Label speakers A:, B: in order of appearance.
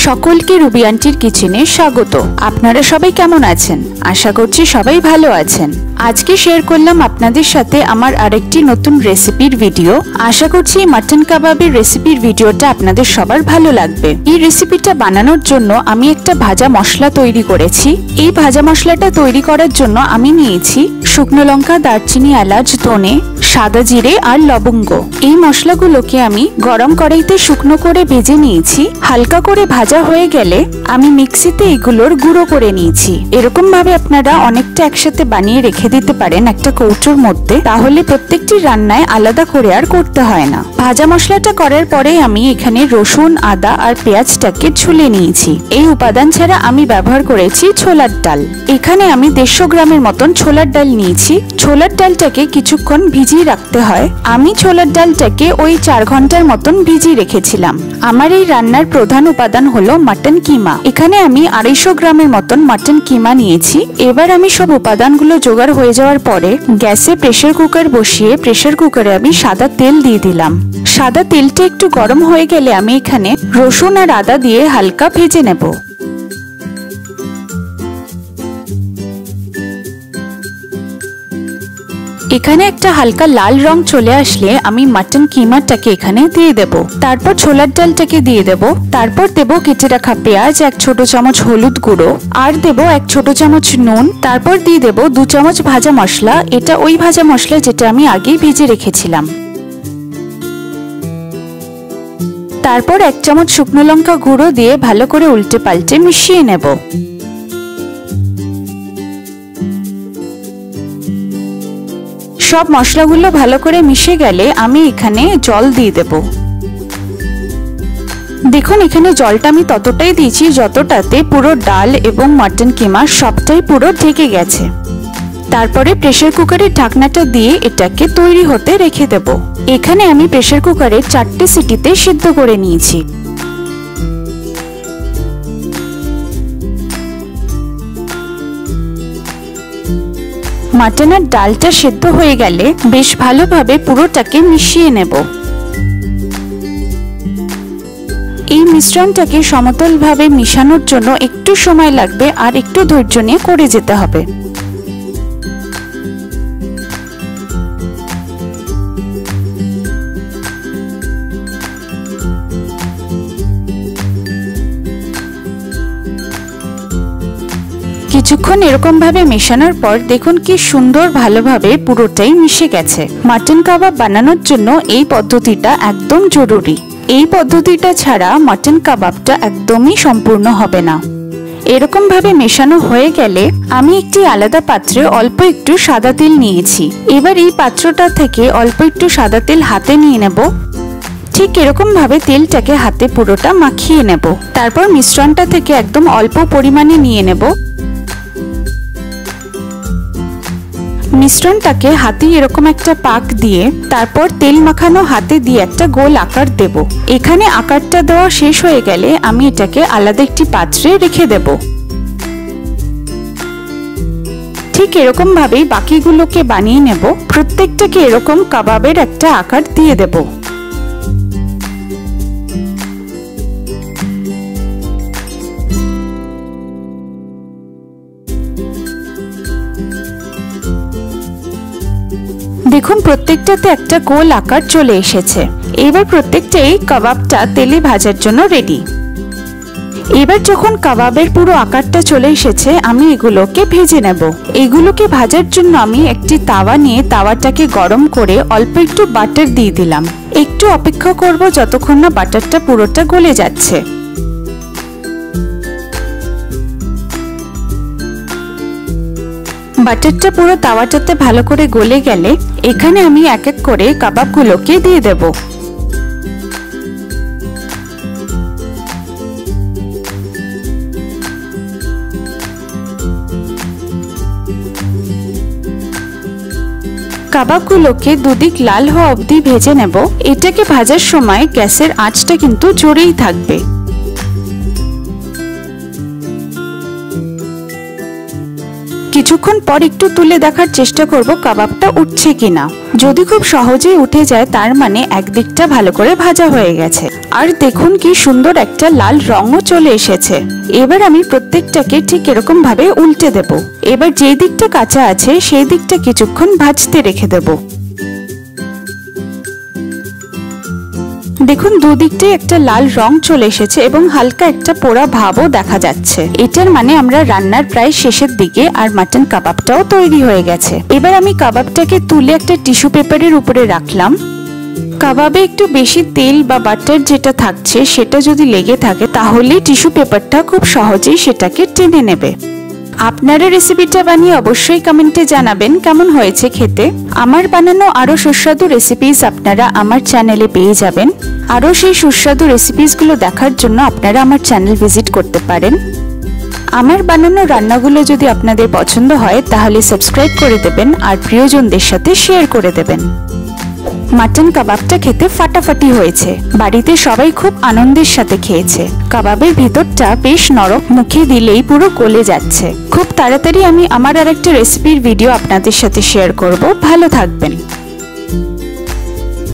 A: সকলকে রুবি আন্টির কিচেনে স্বাগত। আপনারা সবাই কেমন আছেন? আশা করছি সবাই ভালো আছেন। আজকে শেয়ার করলাম আপনাদের সাথে আমার আরেকটি নতুন রেসিপির ভিডিও। আশা করছি মাটন কাবাবের রেসিপির ভিডিওটা আপনাদের সবার ভালো লাগবে। এই রেসিপিটা বানানোর জন্য আমি একটা ভাজা মশলা তৈরি করেছি। এই ভাজা মশলাটা তৈরি করার জন্য আমি নিয়েছি শুকনো লঙ্কা, দারচিনি, এলাচ, ধনে, সাদা জিরে আর লবঙ্গ। এই মশলাগুলোকে আমি গরম কড়াইতে শুকনো করে ভেজে নিয়েছি। হালকা করে ভাজা হয়ে গেলে আমি মিক্সিতে এগুলোর গুঁড়ো করে নিয়েছি। এরকম ভাবে আপনারা অনেকটা একসাথে বানিয়ে রেখে দিতে পারেন একটা কৌটোর মধ্যে, তাহলে প্রত্যেকটি রান্নায় আলাদা করে আর করতে হয় না। ভাজা মশলাটা করার পরে আমি এখানে রসুন, আদা আর পেঁয়াজটাকে ছুলে নিয়েছি। এই উপাদান ছাড়া আমি ব্যবহার করেছি ছোলার ডাল। এখানে আমি 150 গ্রামের মতন ছোলার ডাল নিয়েছি। ছোলার ডালটাকে কিছুক্ষণ ভিজিয়ে রাখতে হয়। আমি ছোলার ডালটাকে ওই 4 ঘন্টার মতন ভিজিয়ে রেখেছিলাম। আমার এই রান্নার প্রধান উপাদান হলো মাটন কিমা। এখানে আমি 250 গ্রামের মতন মাটন কিমা নিয়েছি। এবার আমি সব উপাদানগুলো জোগাড় হয়ে যাওয়ার পরে গ্যাসে প্রেসার কুকার বসিয়ে প্রেসার কুকারে আমি সাদা তেল দিয়ে দিলাম। সাদা তেলটা একটু গরম হয়ে গেলে আমি এখানে রসুন আর আদা দিয়ে হালকা ভেজে নেব। এখানে একটা হালকা লাল রং চলে আসলে আমি মাটন কিমাটাকে এখানে দিয়ে দেব। তারপর ছোলার ডালটাকে দিয়ে দেব। তারপর দেব কেটে রাখা পেঁয়াজ, 1 ছোট চামচ হলুদ গুঁড়ো, আর দেব 1 ছোট চামচ নুন। তারপর দিয়ে দেব 2 চামচ ভাজা মশলা। এটা ওই ভাজা মশলা যেটা আমি আগেই ভেজে রেখেছিলাম। তারপর 1 চামচ শুকনো লঙ্কা গুঁড়ো দিয়ে ভালো করে উল্টে পাল্টে মিশিয়ে নেব। সব মশলাগুলো ভালো করে মিশে গেলে আমি এখানে জল দিয়ে দেব। দেখুন এখানে জলটা আমি ততটাই দিয়েছি যতটাতে পুরো ডাল এবং মাটন কিমা সবটাই পুরো ঢেকে গেছে। তারপরে প্রেসার কুকারের ঢাকনাটা দিয়ে এটাকে তৈরি হতে রেখে দেব। এখানে আমি প্রেসার কুকারে 4টে সিটিতে সিদ্ধ করে নিয়েছি। মাটনের ডালটা সেদ্ধ হয়ে গেলে বেশ ভালোভাবে পুরোটাকে মিশিয়ে নেব। এই মিশ্রণটাকে সমতলভাবে মিশানোর জন্য একটু সময় লাগবে আর একটু ধৈর্য নিয়ে করে যেতে হবে। কিছুক্ষণ এরকম ভাবে মেশানোর পর দেখুন কি সুন্দর ভালোভাবে পুরোটাই মিশে গেছে। মাটন কাবাব বানানোর জন্য এই পদ্ধতিটা একদম জরুরি। এই পদ্ধতিটা ছাড়া মাটন কাবাবটা একদমই সম্পূর্ণ হবে না। এরকম ভাবে মেশানো হয়ে গেলে আমি একটি আলাদা পাত্রে অল্প একটু সাদা তেল নিয়েছি। এবার এই পাত্রটা থেকে অল্প একটু সাদা তেল হাতে নিয়ে নেব। ঠিক এরকম ভাবে তেলটাকে হাতে পুরোটা মাখিয়ে নেব। তারপর মিশ্রণটা থেকে একদম অল্প পরিমাণে নিয়ে নেব। মিশ্রণটাকে হাতে এরকম একটা পাক দিয়ে তারপর তেল মাখানো হাতে দিয়ে একটা গোল আকার দেব। এখানে আকারটা দেওয়া শেষ হয়ে গেলে আমি এটাকে আলাদা একটি পাত্রে রেখে দেব। ঠিক এরকম ভাবেই বাকিগুলোকে বানিয়ে নেব। প্রত্যেকটাকে এরকম কাবাবের একটা আকার দিয়ে দেব। দেখুন প্রত্যেকটাতে একটা গোল আকার চলে এসেছে। এবার প্রত্যেকটাই কাবাবটা তেলে ভাজার জন্য রেডি। এবার যখন কাবাবের পুরো আকারটা চলে এসেছে আমি এগুলোকে ভেজে নেব। এগুলোকে ভাজার জন্য আমি একটি তাওয়া নিয়ে তাওয়াটাকে গরম করে অল্প একটু বাটার দিয়ে দিলাম। একটু অপেক্ষা করব যতক্ষণ না বাটারটা পুরোটা গলে যাচ্ছে। বাটারটা পুরো তাওয়াটাতে ভালো করে গলে গেলে এখানে আমি এক এক করে কাবাবগুলোকে দিয়ে দেব। কাবাবগুলোকে দুদিক লাল হওয়া অবধি ভেজে নেব। এটাকে ভাজার সময় গ্যাসের আঁচটা কিন্তু জোরেই থাকবে। কিছুক্ষণ পর একটু তুলে দেখার চেষ্টা করব কাবাবটা উঠছে কিনা। যদি খুব সহজেই উঠে যায় তার মানে একদিকটা ভালো করে ভাজা হয়ে গেছে। আর দেখুন কি সুন্দর একটা লাল রঙও চলে এসেছে। এবার আমি প্রত্যেকটাকে ঠিক এরকম ভাবে উল্টে দেব। এবার যে দিকটা কাঁচা আছে সেই দিকটা কিছুক্ষণ ভাজতে রেখে দেব। দেখুন দুদিকটাই একটা লাল রং চলে এসেছে এবং হালকা একটা পোড়া ভাবও দেখা যাচ্ছে। এটার মানে আমরা রান্নার প্রায় শেষের দিকে আর মাটন কাবাবটাও তৈরি হয়ে গেছে। এবার আমি কাবাবটাকে তুলে একটা টিস্যু পেপারের উপরে রাখলাম। কাবাবে একটু বেশি তেল বা বাটার যেটা থাকছে সেটা যদি লেগে থাকে তাহলে টিস্যু পেপারটা খুব সহজেই সেটাকে টেনে নেবে। আপনারা রেসিপিটা বানিয়ে অবশ্যই কমেন্টে জানাবেন কেমন হয়েছে খেতে। আমার বানানো আরো সুস্বাদু রেসিপিস আপনারা আমার চ্যানেলে পেয়ে যাবেন। আরো সেই সুস্বাদু রেসিপিসগুলো দেখার জন্য আপনারা আমার চ্যানেল ভিজিট করতে পারেন। আমার বানানো রান্নাগুলো যদি আপনাদের পছন্দ হয় তাহলে সাবস্ক্রাইব করে দেবেন আর প্রিয়জনদের সাথে শেয়ার করে দেবেন। মাটন কাবাবটা খেতে ফাটাফাটি হয়েছে। বাড়িতে সবাই খুব আনন্দের সাথে খেয়েছে। কাবাবের ভিতরটা বেশ নরম, মুখে দিলেই পুরো গলে যাচ্ছে। খুব তাড়াতাড়ি আমি আমার আরেকটা রেসিপির ভিডিও আপনাদের সাথে শেয়ার করব। ভালো থাকবেন।